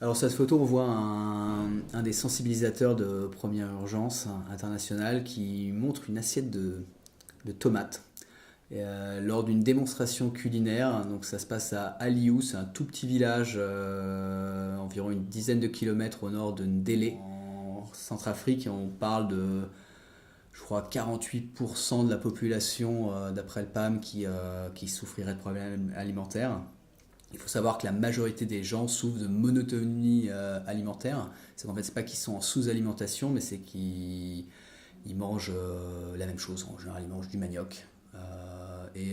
Alors cette photo, on voit un des sensibilisateurs de première urgence internationale qui montre une assiette de tomates. Lors d'une démonstration culinaire, donc ça se passe à Aliou, c'est un tout petit village, environ une dizaine de kilomètres au nord de Ndélé, en Centrafrique, et on parle de, je crois, 48% de la population, d'après le PAM, qui souffrirait de problèmes alimentaires. Il faut savoir que la majorité des gens souffrent de monotonie alimentaire. C'est qu'en fait, c'est pas qu'ils sont en sous-alimentation, mais c'est qu'ils mangent la même chose. En général, ils mangent du manioc.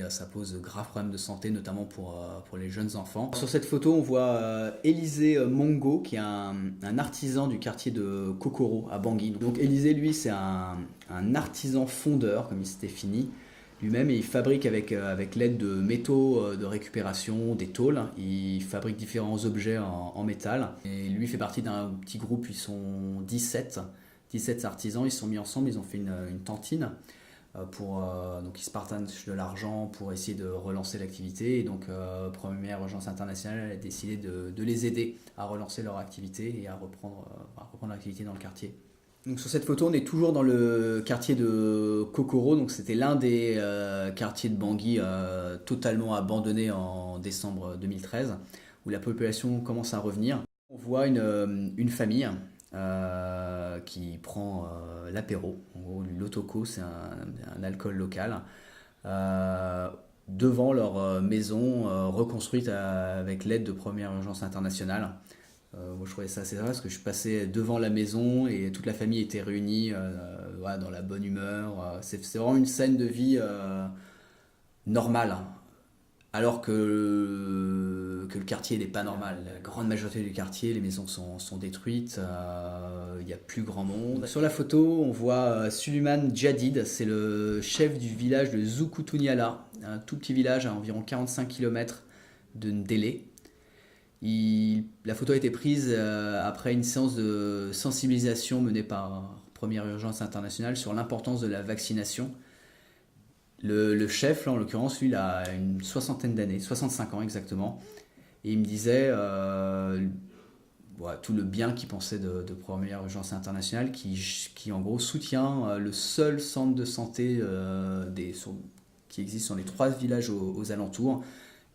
Ça pose de graves problèmes de santé, notamment pour les jeunes enfants. Sur cette photo, on voit Élisée Mongo, qui est un artisan du quartier de Kokoro, à Bangui. Donc Élisée, lui, c'est un artisan fondeur, comme il s'était fini lui-même, et il fabrique avec l'aide de métaux de récupération, des tôles. Il fabrique différents objets en métal. Et lui fait partie d'un petit groupe, ils sont 17 artisans, ils se sont mis ensemble, ils ont fait une cantine donc ils se partagent de l'argent pour essayer de relancer l'activité. Et donc Première Urgence Internationale a décidé de les aider à relancer leur activité et à reprendre l'activité dans le quartier. Donc sur cette photo, on est toujours dans le quartier de Kokoro. Donc c'était l'un des quartiers de Bangui totalement abandonné en décembre 2013, où la population commence à revenir. On voit une famille qui prend l'apéro. En gros, l'otoko, c'est un alcool local. euh, Devant leur maison reconstruite avec l'aide de Première Urgence Internationale. Moi, je trouvais ça assez drôle parce que je passais devant la maison et toute la famille était réunie voilà, dans la bonne humeur. C'est vraiment une scène de vie normale, hein. Alors que le quartier n'est pas normal. La grande majorité du quartier, les maisons sont détruites, il n'y a plus grand monde. Sur la photo, on voit Suleiman Jadid, c'est le chef du village de Zoukoutouniala, un tout petit village à environ 45 km de Ndélé. La photo a été prise après une séance de sensibilisation menée par Première Urgence Internationale sur l'importance de la vaccination. Le chef, là, en l'occurrence, lui, il a une soixantaine d'années, 65 ans exactement. Et il me disait voilà, tout le bien qu'il pensait de Première Urgence Internationale, qui en gros soutient le seul centre de santé qui existe dans les 3 villages aux alentours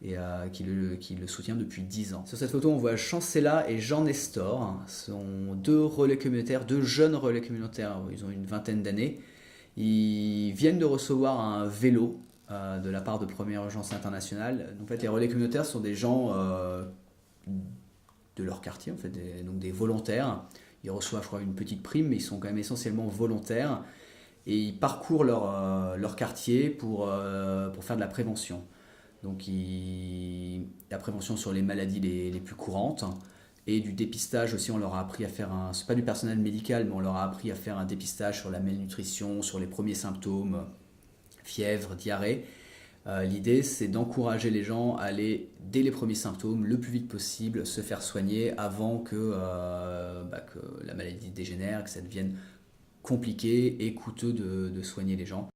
et qui le soutient depuis 10 ans. Sur cette photo, on voit Chancela et Jean Nestor. Ce sont 2 relais communautaires, 2 jeunes relais communautaires. Ils ont une vingtaine d'années. Ils viennent de recevoir un vélo de la part de Première Urgence Internationale. En fait, les relais communautaires sont des gens de leur quartier, en fait, donc des volontaires. Ils reçoivent, je crois, une petite prime, mais ils sont quand même essentiellement volontaires. Et ils parcourent leur quartier pour faire de la prévention. Donc la prévention sur les maladies les plus courantes et du dépistage aussi. On leur a appris à faire c'est pas du personnel médical, mais on leur a appris à faire un dépistage sur la malnutrition, sur les premiers symptômes, fièvre, diarrhée. L'idée, c'est d'encourager les gens à aller, dès les premiers symptômes, le plus vite possible, se faire soigner avant que la maladie dégénère, que ça devienne compliqué et coûteux de soigner les gens.